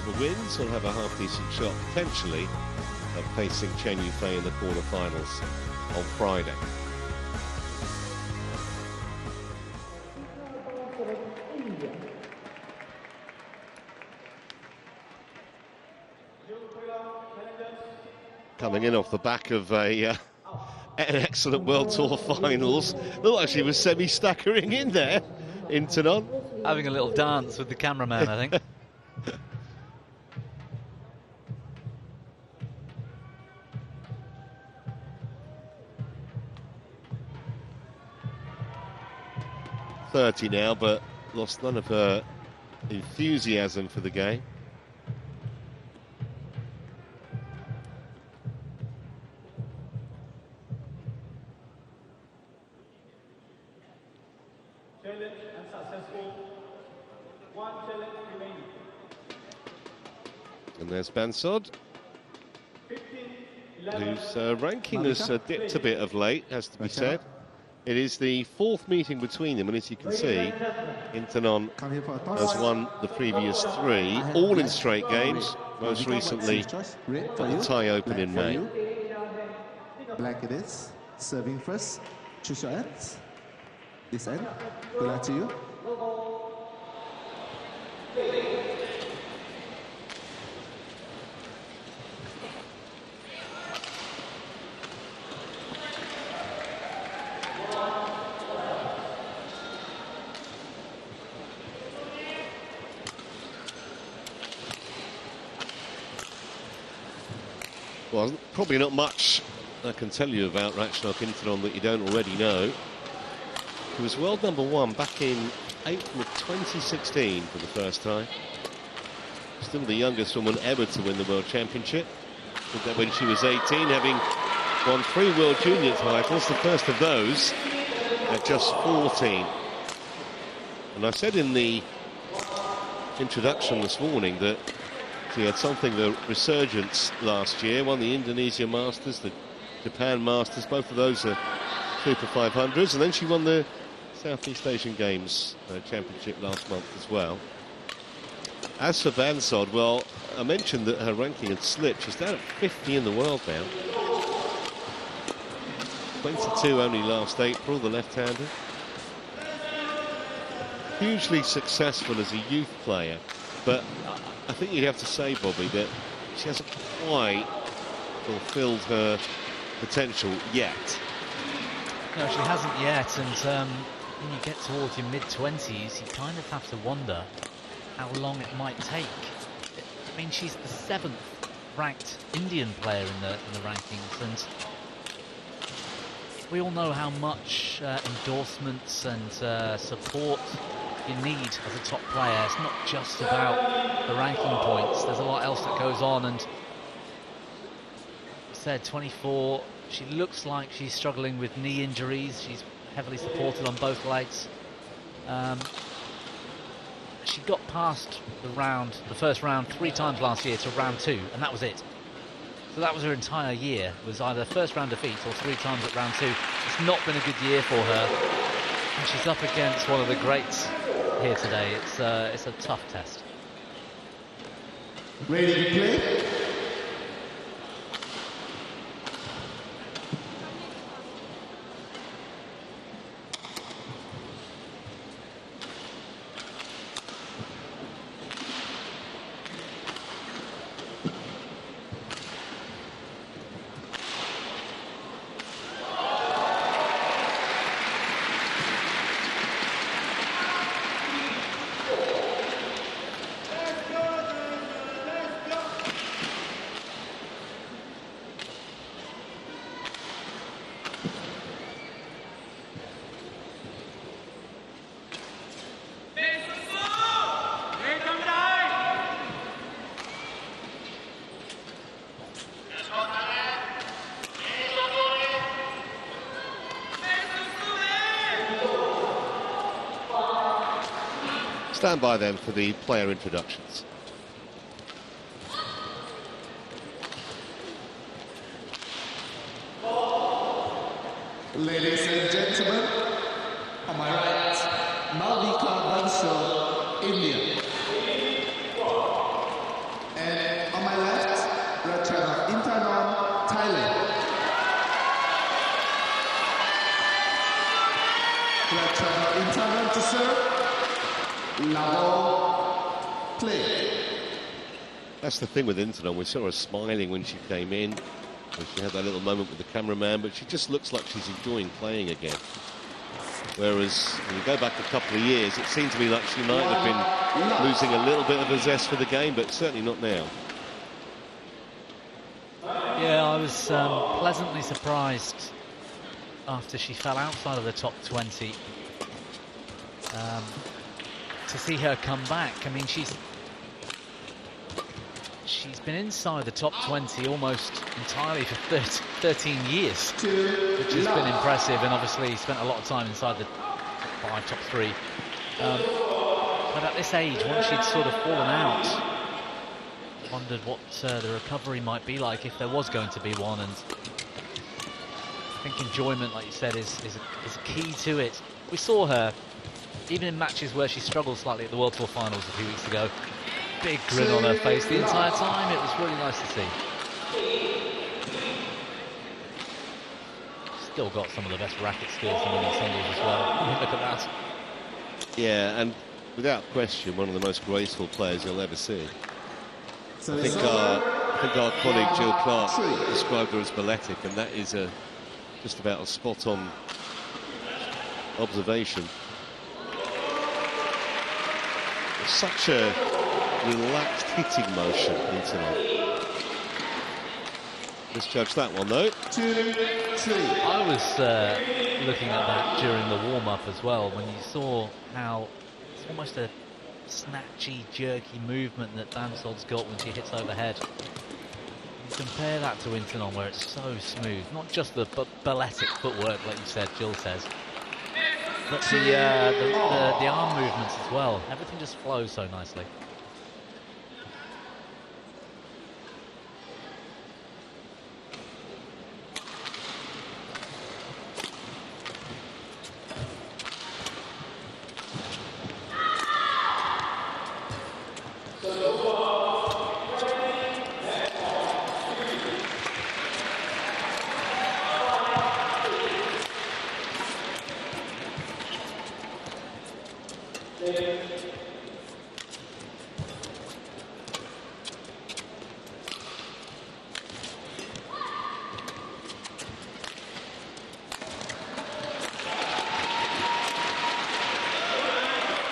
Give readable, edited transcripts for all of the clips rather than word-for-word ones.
whoever wins will have a half-decent shot, potentially, of facing Chen Yufei in the quarter-finals on Friday. Coming in off the back of an excellent World Tour finals. Look like she was semi-staggering in there, Intanon. Having a little dance with the cameraman, I think. .30 now, but lost none of her enthusiasm for the game. And there's Bansod, whose ranking has dipped a bit of late, has to be said. It is the fourth meeting between them, and as you can see, Intanon has won the previous three, all in straight games, most recently at the Thai Open in May. Black it is. Serving first. Choose your ends. This end. Good luck to you. Well, probably not much I can tell you about Ratchanok Intanon that you don't already know. He was world #1 back in April of 2016 for the first time. Still the youngest woman ever to win the World Championship. Did that when she was 18, having won 3 World Junior titles, the first of those at just 14. And I said in the introduction this morning that she had something of a resurgence last year, won the Indonesia Masters, the Japan Masters, both of those are Super 500s, and then she won the Southeast Asian Games Championship last month as well. As for Bansod, well, I mentioned that her ranking had slipped. She's down at 50 in the world now. 22 only last April, the left-hander. Hugely successful as a youth player, but I think you have to say, Bobby, that she hasn't quite fulfilled her potential yet. No, she hasn't yet, and when you get towards your mid-20s, you kind of have to wonder how long it might take. I mean, she's the 7th ranked Indian player in the rankings, and we all know how much endorsements and support you need as a top player. It's not just about the ranking points. There's a lot else that goes on, and I said 24. She looks like she's struggling with knee injuries. She's heavily supported on both legs. She got past the first round 3 times last year to round 2, and that was it. So that was her entire year, was either first round defeat or 3 times at round 2. It's not been a good year for her, and she's up against one of the greats here today. It's a tough test. Ready to play? Stand by then for the player introductions. Ladies and gentlemen, on my right, Malvika Bansod, India. That's the thing with Intanon. We saw her smiling when she came in. She had that little moment with the cameraman, but she just looks like she's enjoying playing again. Whereas when you go back a couple of years, it seemed to me like she might have been losing a little bit of her zest for the game, but certainly not now. Yeah, I was pleasantly surprised after she fell outside of the top 20 to see her come back. I mean, she's been inside the top 20 almost entirely for 13 years, which has been impressive, and obviously spent a lot of time inside the top 3. But at this age, once she'd sort of fallen out, wondered what the recovery might be like if there was going to be one. And I think enjoyment, like you said, is a key to it. We saw her, even in matches where she struggled slightly at the World Tour Finals a few weeks ago, big grin on her face the entire time. It was really nice to see. Still got some of the best racket skills in women's singles as well. Look at that. Yeah, and without question, one of the most graceful players you'll ever see. I think our colleague Jill Clark described her as balletic, and that is just about a spot-on observation. Such a relaxed hitting motion into it. Misjudged that one though. 2-3. I was looking at that during the warm-up as well, when you saw how it's almost a snatchy, jerky movement that Bansod's got when she hits overhead. You compare that to Intanon, where it's so smooth. Not just the balletic footwork, like you said, Jill says, but the arm movements as well. Everything just flows so nicely.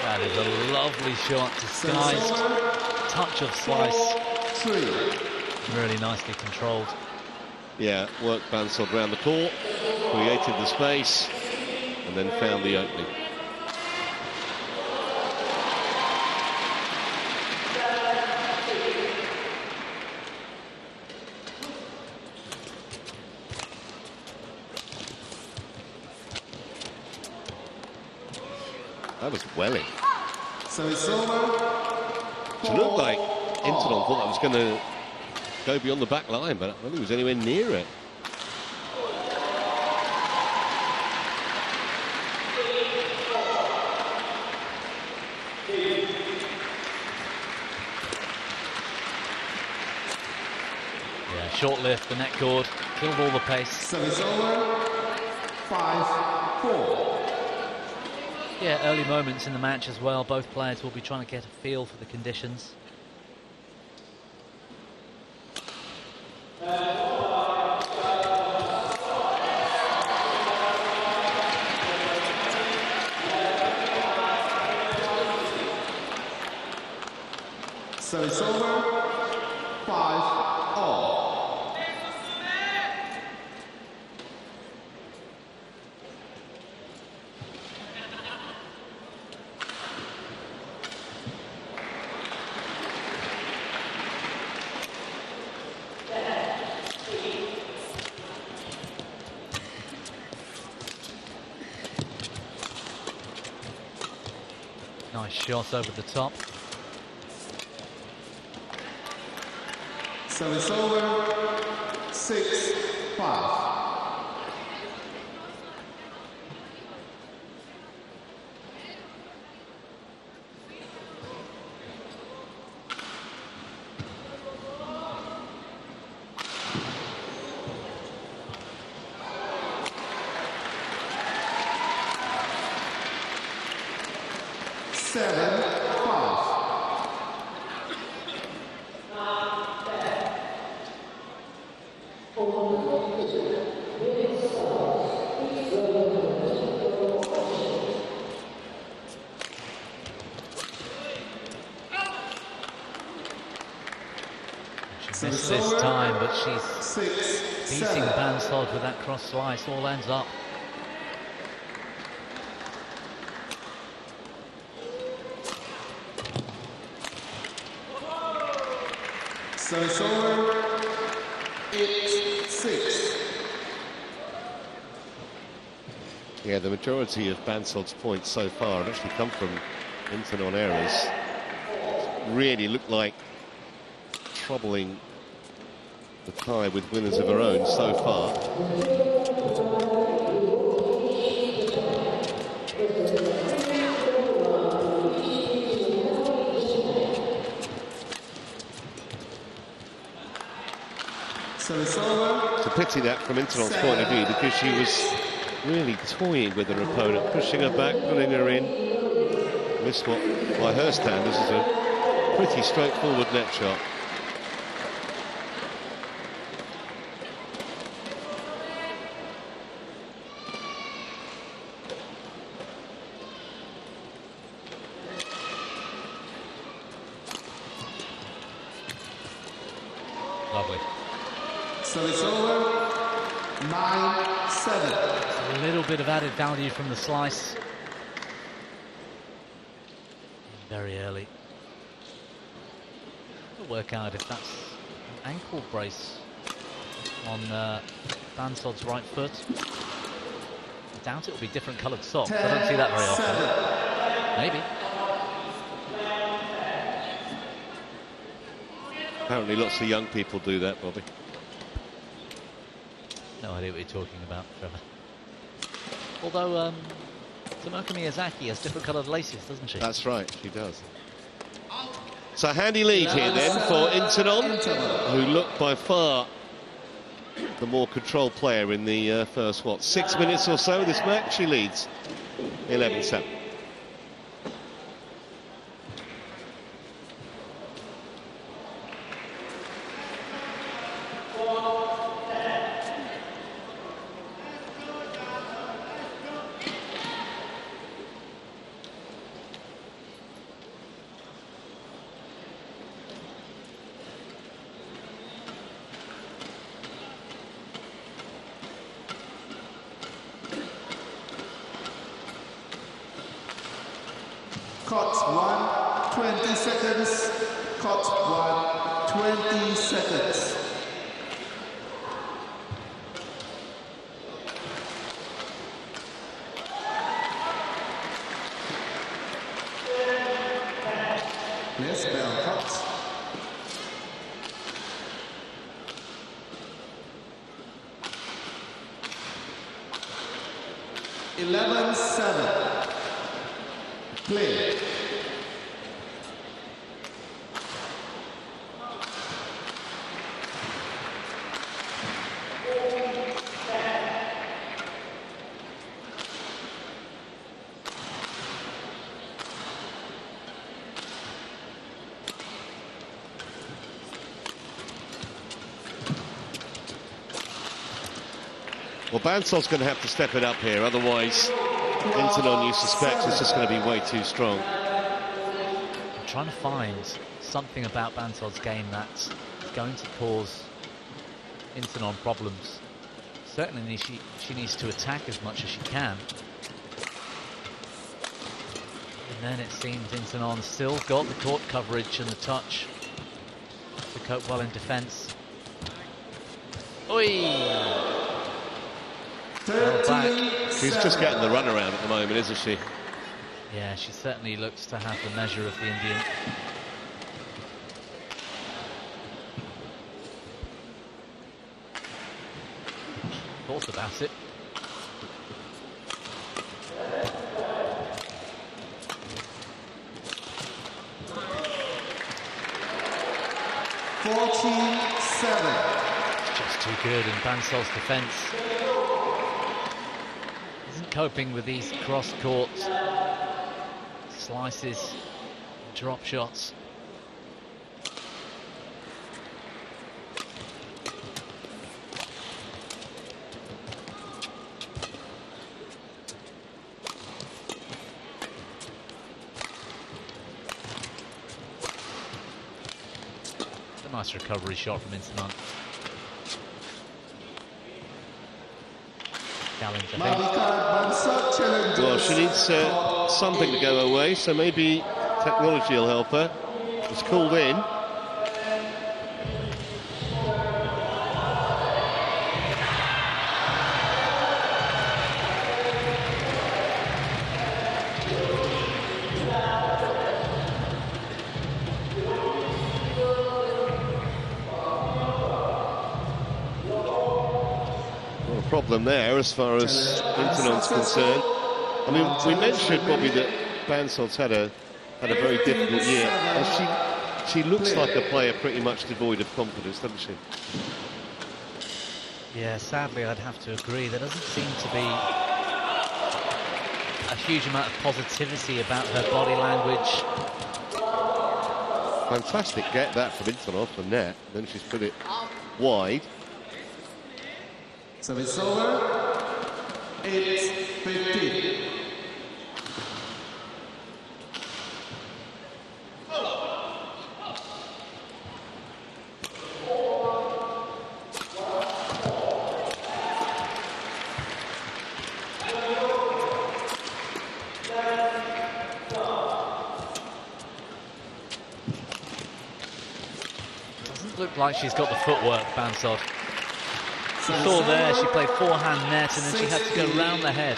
That is a lovely shot, disguised touch of slice, really nicely controlled. Yeah, worked Bansod round the court, created the space, and then found the opening. That was welling. So it's over. It looked like Intanon thought that was going to go beyond the back line, but I don't think it was anywhere near it. Yeah, short lift, the net cord, killed all the pace. So it's over. 5-4. Yeah, early moments in the match as well. Both players will be trying to get a feel for the conditions. So it's over. 5-all. Nice shot over the top. So it's over. 6-5. 7-5. She missed this time, but she's beating Bansod with that cross slice. All ends up. Service over, 8-6. Yeah, the majority of Bansod's points so far have actually come from Intanon errors. Really looked like troubling the tie with winners of her own so far. It's a pity that from Intanon's point of view, because she was really toying with her opponent, pushing her back, pulling her in. This what, by her standards, is a pretty straightforward net shot. Lovely. So it's over, 9-7. A little bit of added value from the slice. Very early. We'll work out if that's an ankle brace on Bansod's right foot. I doubt it will be different coloured socks. I don't see that very often. Maybe. Apparently lots of young people do that, Bobby. No idea what you're talking about, Trevor. Although Tomoka Miyazaki has different coloured laces, doesn't she? That's right, she does. So handy lead here then for Intanon, who looked by far the more controlled player in the first, 6 minutes or so of this match. She leads 11-7. Caught 1, 20 seconds. Caught 1, 20 seconds. Yes, bell cut. (11-7). Play. Well, Bansod's going to have to step it up here, otherwise Intanon, you suspect, is just going to be way too strong. I'm trying to find something about Bansod's game that's going to cause Intanon problems. Certainly she needs to attack as much as she can. And then it seems Intanon still got the court coverage and the touch to cope well in defence. Oi! Well back. She's just getting the runaround at the moment, isn't she? Yeah, she certainly looks to have the measure of the Indian. Thought about it. Just too good in Bansod's defence. Isn't coping with these cross-court slices, drop shots. A nice recovery shot from Intanon. Challenge, I think. Malvika Bansod challenges. Well, she needs something to go her way, so maybe technology will help her. It's called in. Problem there as far as Intanon's concerned. I mean, we mentioned probably that Bansod's had a very difficult year, and she looks like a player pretty much devoid of confidence, doesn't she? Yeah, sadly I'd have to agree. There doesn't seem to be a huge amount of positivity about her body language. Fantastic get that from Intanon off the net, then she's put it wide. Service over. 8-15. Doesn't look like she's got the footwork, Bansod. You saw there, she played forehand net and then she had to go round the head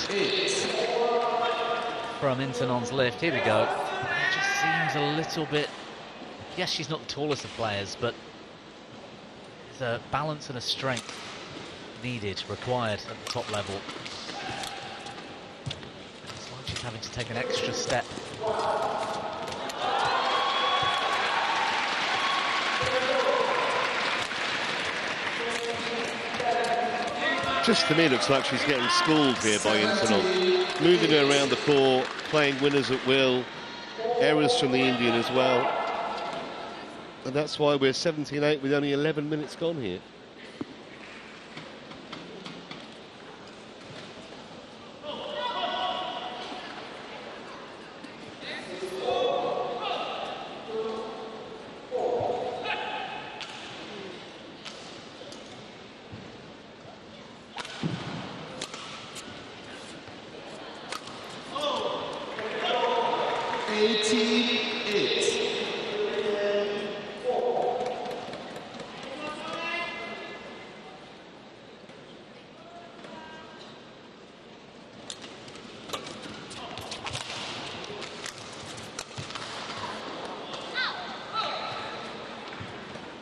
from Intanon's lift. Here we go. It just seems a little bit... Yes, she's not the tallest of players, but there's a balance and a strength needed, required at the top level. It's like she's having to take an extra step. Just to me, looks like she's getting schooled here by Intanon. Moving her around the court, playing winners at will, errors from the Indian as well. And that's why we're 17-8 with only 11 minutes gone here.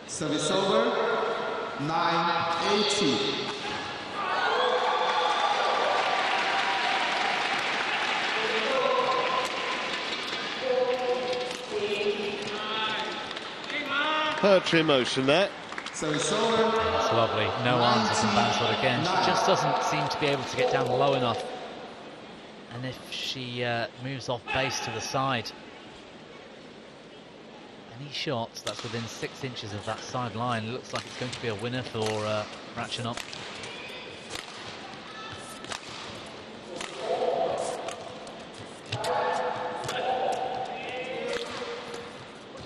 Service over. 9-18. Poetry in motion there. Service over. That's lovely. No answer from Bansod again. She just doesn't seem to be able to get down low enough. And if she moves off base to the side, any shots that's within 6 inches of that side line, it looks like it's going to be a winner for Ratchanok.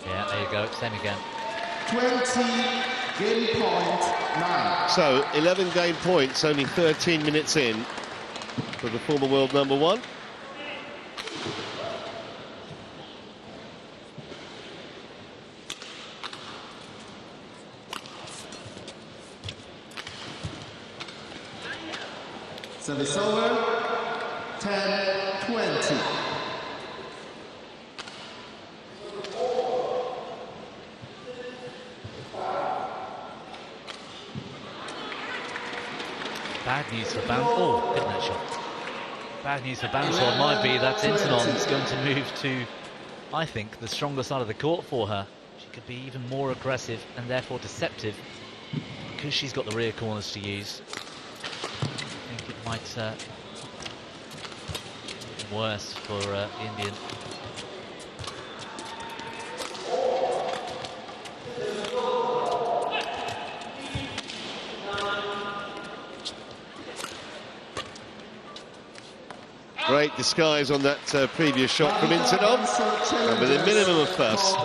Yeah, there you go, same again. 20 game point 9. So 11 game points, only 13 minutes in for the former world number one. Service over. 10-20. Bad news for Bansod. Oh, good net shot. Bad news for Bansod might be that Intanon is going to move to, I think, the stronger side of the court for her. She could be even more aggressive and therefore deceptive because she's got the rear corners to use. I think it might be worse for the Indian. Great disguise on that previous shot from Intanon. And with a minimum of fuss,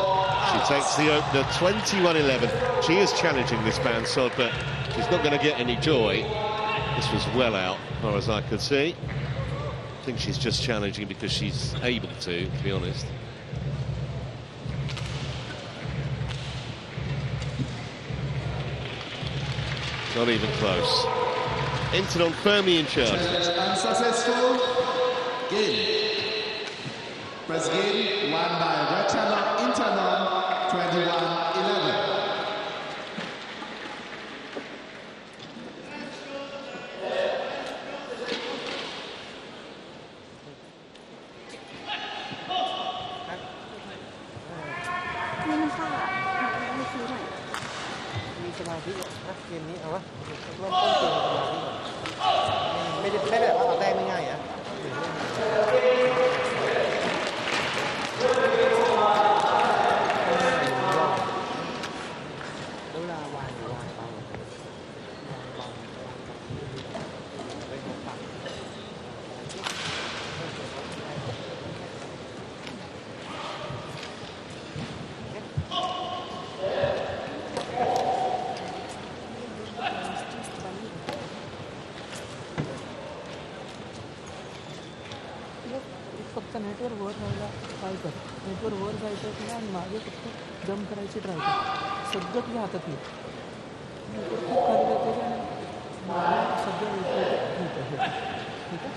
she takes the opener 21-11. She is challenging this Bansod, but she's not going to get any joy. This was well out, as far as I could see. I think she's just challenging because she's able to be honest. Not even close. Intanon firmly in charge. Unsuccessful. Game. First game won by Ratchanok Intanon, 21-11. फक्त नेटवर वर राहायला try कर. नेटवर वर जायचं की आणि मागे फक्त जम्प करायची ट्राय कर. सगळं तुझ्या हातात येईल. नेटवर खूप खाली जायचं आणि मागे सगळं येतं. ठीक आहे.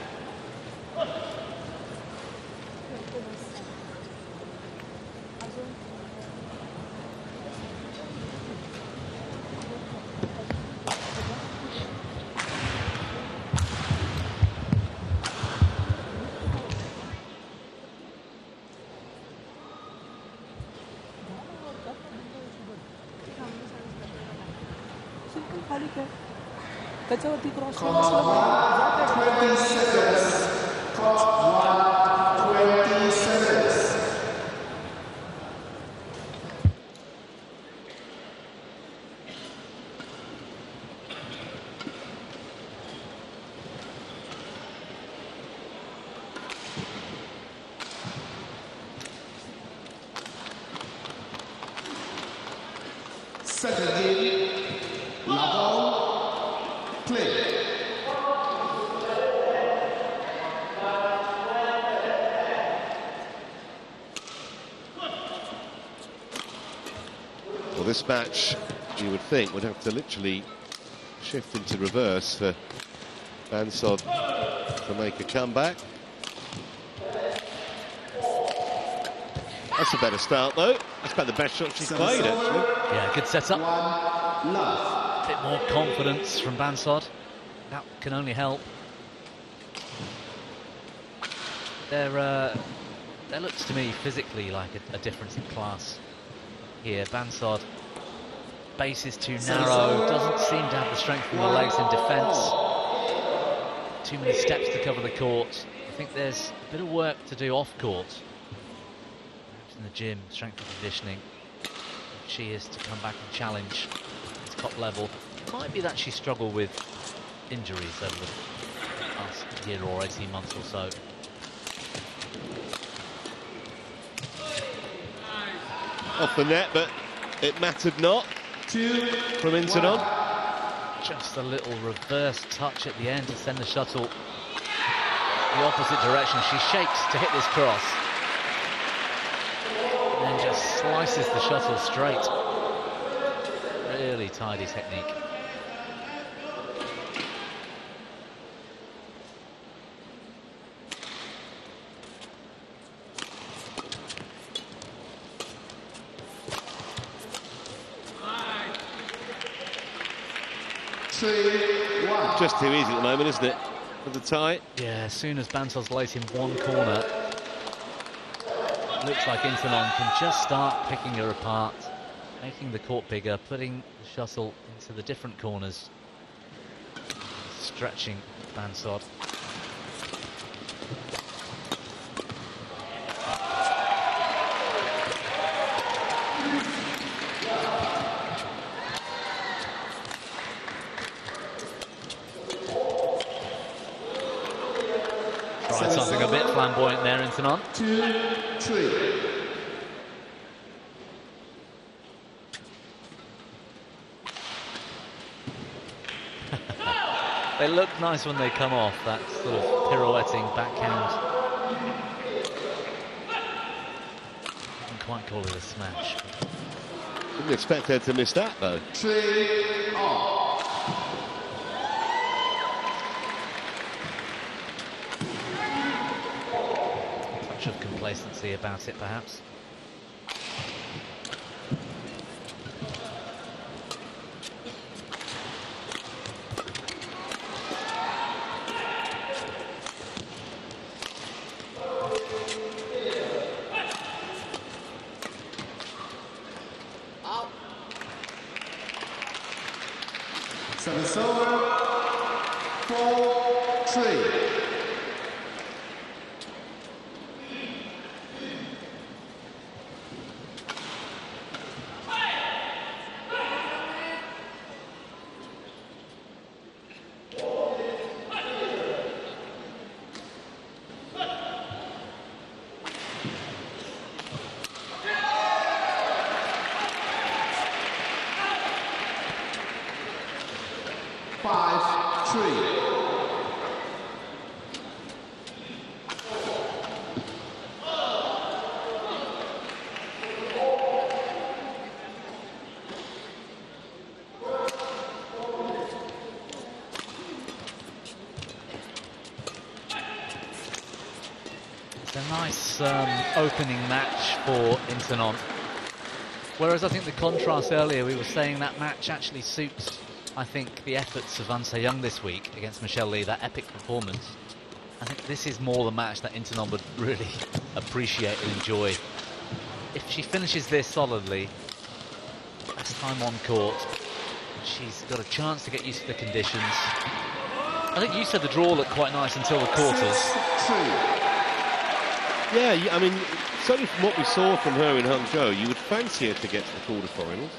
खाली काय त्याच्यावरती cross 20 seconds. Clock 20 seconds. Second game. Well, this match, you would think, would have to literally shift into reverse for Bansod to make a comeback. That's a better start, though. That's about the best shot she's played, actually. Yeah, good setup. A bit more confidence from Bansod. That can only help. There looks to me physically like a difference in class here. Bansod, base is too narrow, doesn't seem to have the strength from the legs in defence. Too many steps to cover the court. I think there's a bit of work to do off court. Perhaps in the gym, strength and conditioning. If she is to come back and challenge at top level. It might be that she struggled with injuries over the past year or 18 months or so. Off the net, but it mattered not. From Intanon. Just a little reverse touch at the end to send the shuttle the opposite direction. She shakes to hit this cross. And then just slices the shuttle straight. Really tidy technique. Just too easy at the moment, isn't it? With the tie. Yeah, as soon as Bansod's late in one corner, looks like Intanon can just start picking her apart, making the court bigger, putting the shuttle into the different corners, stretching Bansod. Tried something a bit flamboyant there, Intanon. 2-3. They look nice when they come off, that sort of pirouetting backhand. Couldn't quite call it a smash. Didn't expect her to miss that, though. 3-all. Touch of complacency about it, perhaps. Service over. 4-3. It's a nice opening match for Intanon. Whereas I think the contrast earlier, we were saying that match actually suits, I think, the efforts of An Se-young this week against Michelle Lee, that epic performance. I think this is more the match that Intanon would really appreciate and enjoy. If she finishes this solidly, last time on court, she's got a chance to get used to the conditions. I think you said the draw looked quite nice until the quarters. 6-2. Yeah, I mean, certainly from what we saw from her in Hangzhou, you would fancy her to get to the quarterfinals.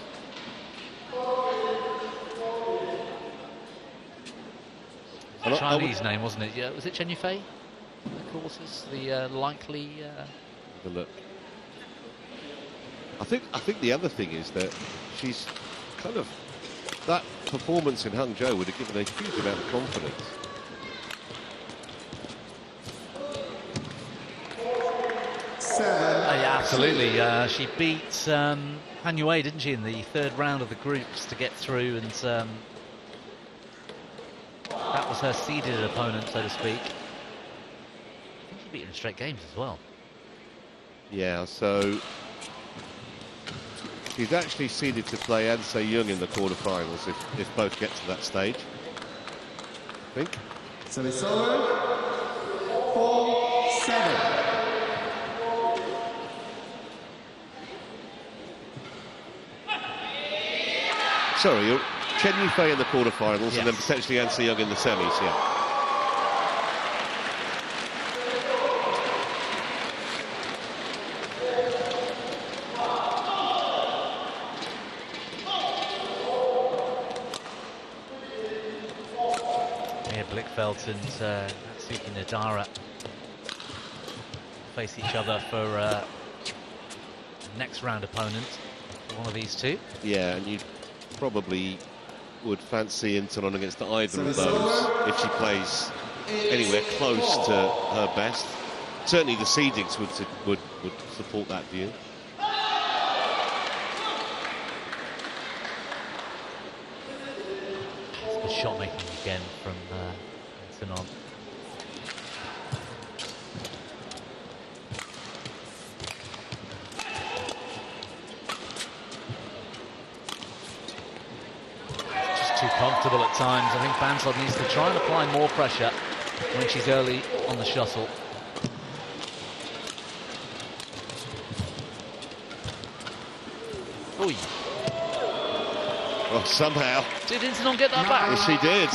Chinese name, wasn't it? Yeah, was it Chen Yufei? The quarters, the likely. Have a look. I think the other thing is that she's kind of, that performance in Hangzhou would have given a huge amount of confidence. Yeah, absolutely. She beat Han Yue, didn't she, in the third round of the groups to get through, and that was her seeded opponent, so to speak. I think she beat her in straight games as well. Yeah, so she's actually seeded to play An Se-young in the quarterfinals if both get to that stage, I think. Service over. 4-7. Sorry, Chen Yufei in the quarterfinals, yes, and then potentially An Se-young in the semis, yeah. Mia Blichfeldt and Natsuki Nadara face each other for next round opponent, one of these two. Yeah, and you probably would fancy Intanon against either of those if she plays anywhere close to her best. Certainly the seedings would support that view. Good shot making again from Intanon. Too comfortable at times. I think Bansod needs to try and apply more pressure when she's early on the shuttle. Oy. Well, somehow. Did Intanon get that back? Yes, she did.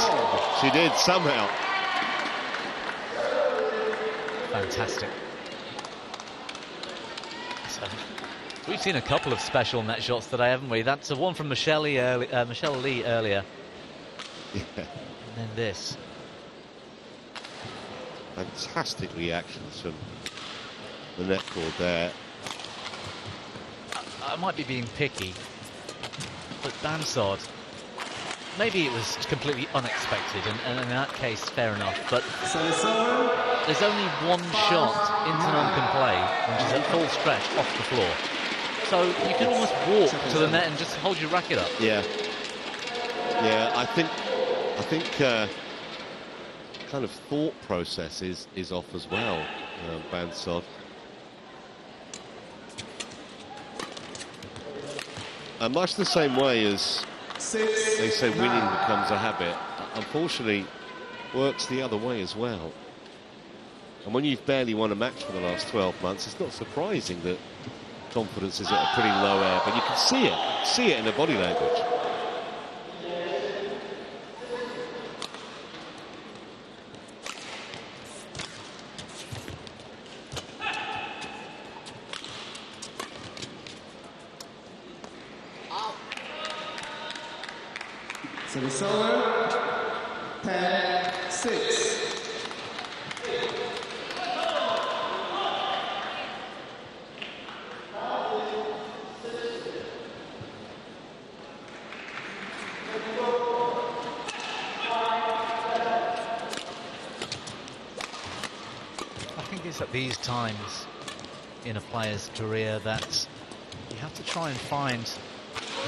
She did, somehow. Fantastic. So, we've seen a couple of special net shots today, haven't we? That's one from Michelle Lee earlier. Yeah. And then this. Fantastic reactions from the net cord there. I might be being picky, but Bansod, maybe it was completely unexpected, and in that case, fair enough. But there's only one shot Intanon can play when she's at full stretch off the floor. So you can almost walk to the net and just hold your racket up. Yeah. Yeah, I think kind of thought process is off as well, Bansod. Much the same way as they say winning becomes a habit, unfortunately works the other way as well. And when you've barely won a match for the last 12 months, it's not surprising that confidence is at a pretty low ebb, but you can see it in her body language. Service over, 10-6. I think it's at these times in a player's career that you have to try and find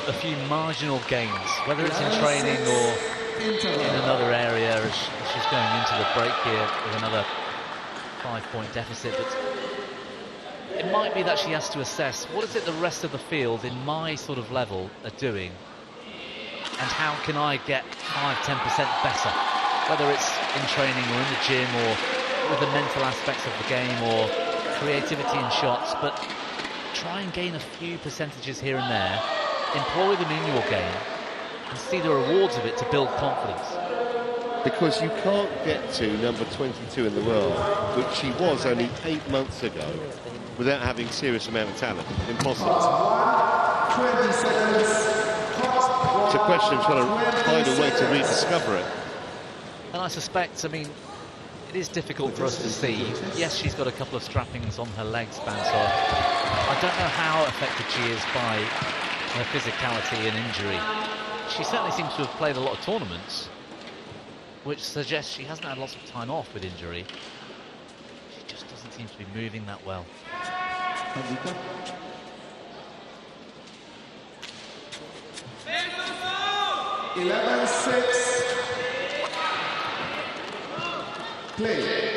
a few marginal gains, whether it's in training or in another area, as she's going into the break here with another 5-point deficit. But it might be that she has to assess, what is it the rest of the field in my sort of level are doing, and how can I get 5-10% better, whether it's in training or in the gym or with the mental aspects of the game or creativity in shots. But try and gain a few percentages here and there, employ them in your game and see the rewards of it to build confidence. Because you can't get to number 22 in the world, which she was only 8 months ago, without having a serious amount of talent. Impossible. 20 seconds. It's a question of trying to find a way to rediscover it. And I suspect, I mean, it is difficult for us to see. Yes, she's got a couple of strappings on her legs, Bansod. I don't know how affected she is by her physicality and injury. She certainly seems to have played a lot of tournaments, which suggests she hasn't had lots of time off with injury. She just doesn't seem to be moving that well. 11-6. Play.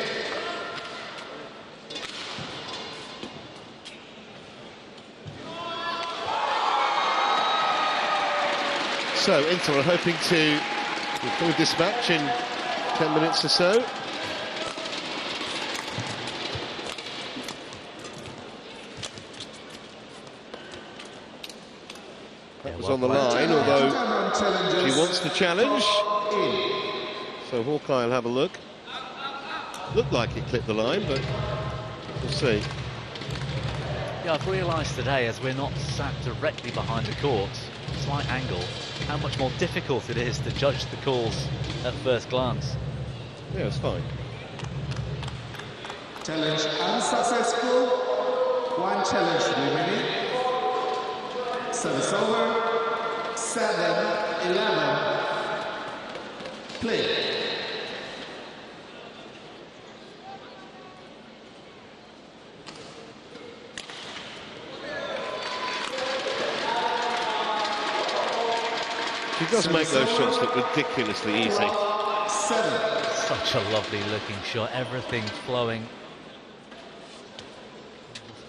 So Inter are hoping to conclude this match in 10 minutes or so. That was on the line, although she wants to challenge. So Hawkeye will have a look. Looked like it clipped the line, but we'll see. Yeah, I've realised today, as we're not sat directly behind the court, slight angle, how much more difficult it is to judge the calls at first glance. Yeah, it's fine. Challenge unsuccessful. One challenge remaining. Service over. 7-11. Play. She does make those shots look ridiculously easy. 7. Such a lovely looking shot, everything flowing.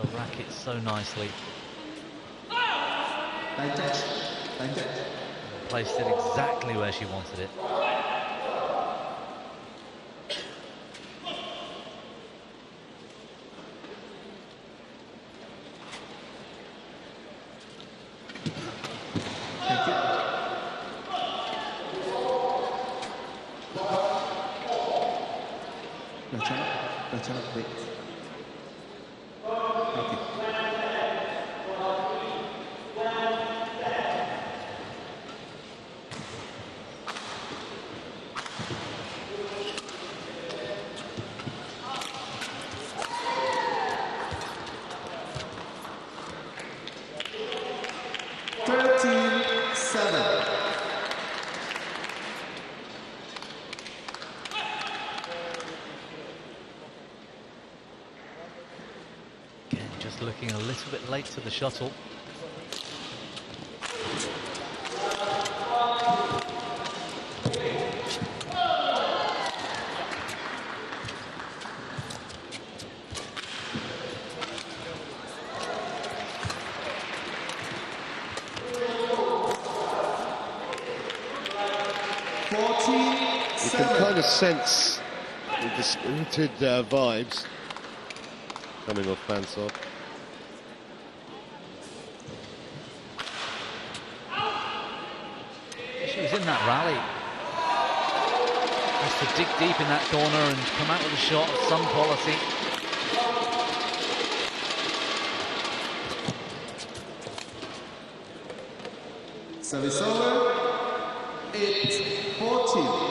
The racket so nicely. Placed it exactly where she wanted it. Thank you. Ratchanok, wait. Okay. little bit late to the shuttle. You can kind of sense the dispirited vibes coming off Bansod. She was in that rally. Just to dig deep in that corner and come out with a shot of some quality. Service over. 8-14.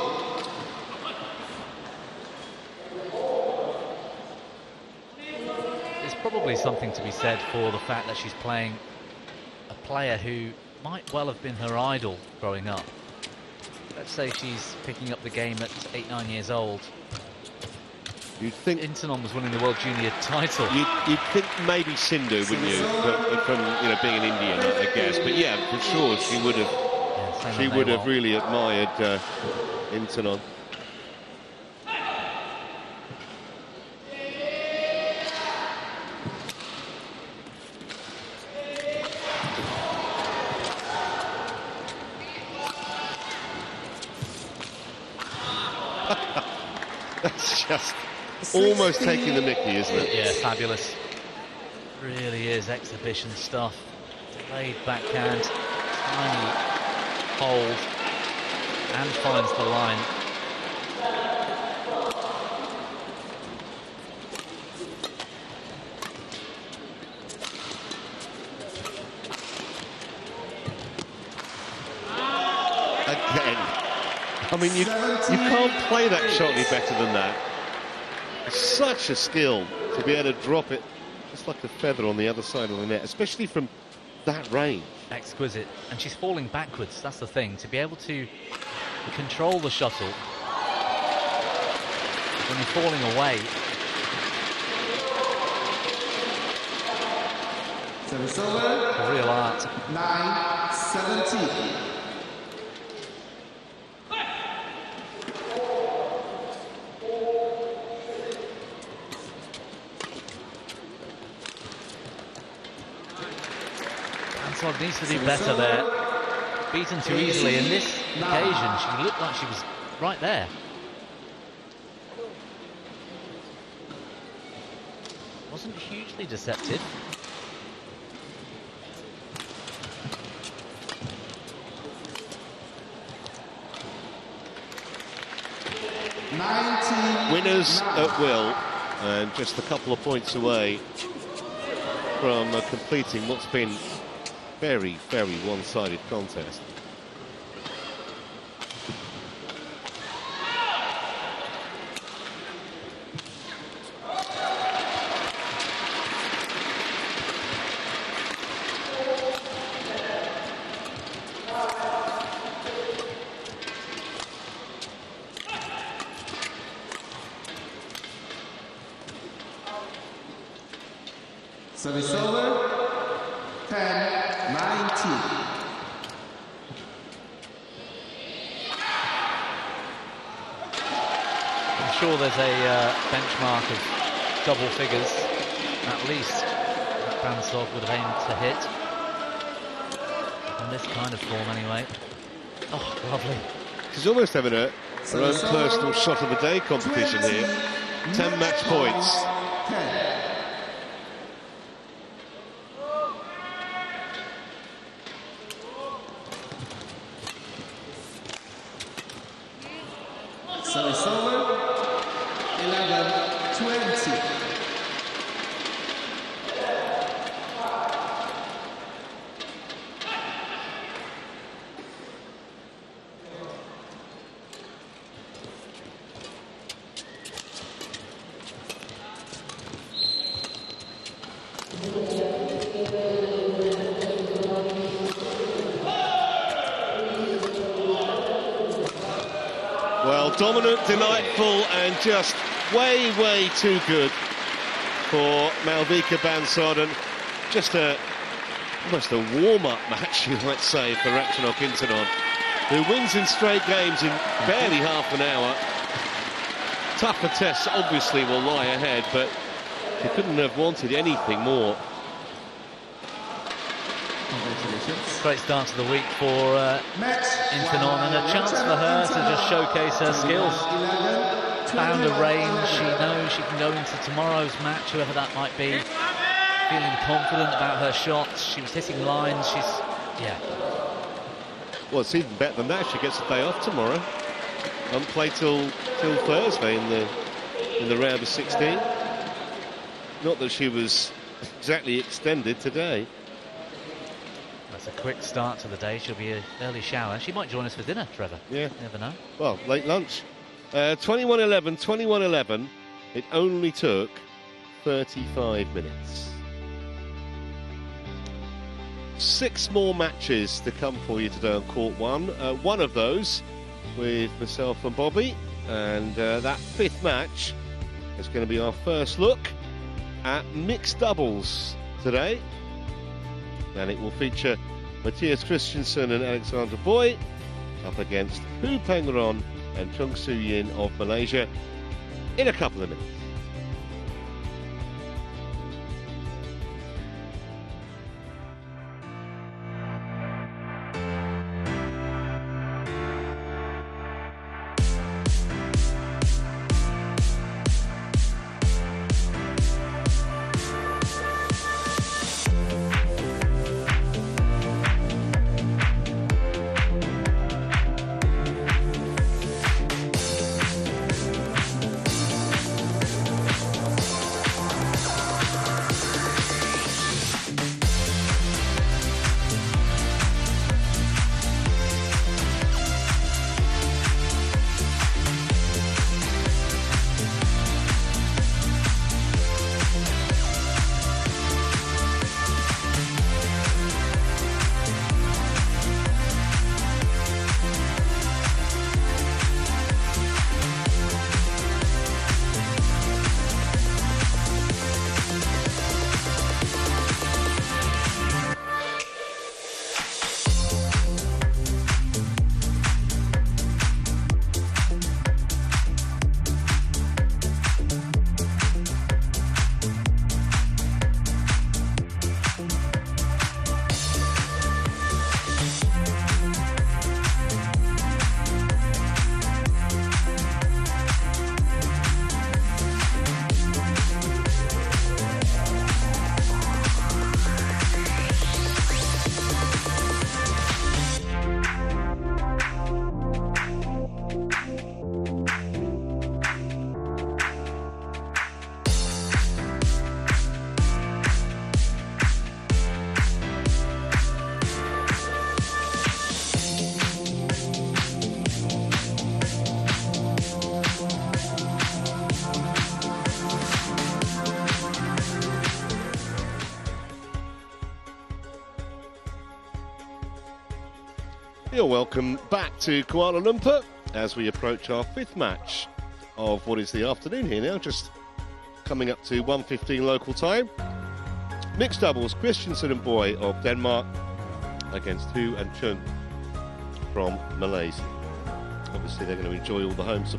There's probably something to be said for the fact that she's playing a player who might well have been her idol growing up. Let's say she's picking up the game at 8-9 years old. You'd think Intanon was winning the World Junior title. you'd think maybe Sindhu, wouldn't you? From being an Indian, I guess. But yeah, for sure she would have. Yeah, She would have really admired Intanon. That's just almost taking the mickey, isn't it? Yeah, fabulous. Really is exhibition stuff. Delayed backhand, tiny hold, and finds the line. Again. I mean, you can't play that shot any better than that. It's such a skill to be able to drop it just like a feather on the other side of the net, especially from that range. Exquisite. And she's falling backwards, that's the thing. To be able to control the shuttle when you're falling away. Service over. A real art. 9-17. Bansod needs to do better there. Beaten too easily. In this occasion, she looked like she was right there. Wasn't hugely deceptive. Winners at will, and just a couple of points away from completing what's been very, very one-sided contest. Service over. 10-19. I'm sure there's a benchmark of double figures, at least, that Bansod would have aimed to hit. In this kind of form, anyway. Oh, lovely. She's almost having her own personal shot of the day competition here. 10 match points. 10. Service over. 11-20. Well, dominant, delightful, and just way, way too good for Malvika Bansod. And just almost a warm-up match, you might say, for Ratchanok Intanon, who wins in straight games in barely half an hour. Tougher tests obviously will lie ahead, but she couldn't have wanted anything more. Congratulations. Great start to the week for Intanon, and a chance for her to just showcase her skills. Found a range, she knows she can go into tomorrow's match, whoever that might be, feeling confident about her shots. She was hitting lines, yeah. Well, it's even better than that. She gets a day off tomorrow. Won't play till Thursday in the round of 16. Not that she was exactly extended today. That's a quick start to the day. She'll be an early shower. She might join us for dinner, Trevor. Yeah. You never know. Well, late lunch. 21-11, 21-11. It only took 35 minutes. 6 more matches to come for you today on Court 1. One of those with myself and Bobby. And that 5th match is going to be our first look at mixed doubles today. And it will feature Matthias Christensen and Alexandra Boy up against Hu Pengron and Chung Soo Yin of Malaysia in a couple of minutes. You're welcome back to Kuala Lumpur as we approach our 5th match of what is the afternoon here now, just coming up to 1:15 local time. Mixed doubles, Christensen and Boy of Denmark against Hu and Chung from Malaysia. Obviously they're going to enjoy all the home support.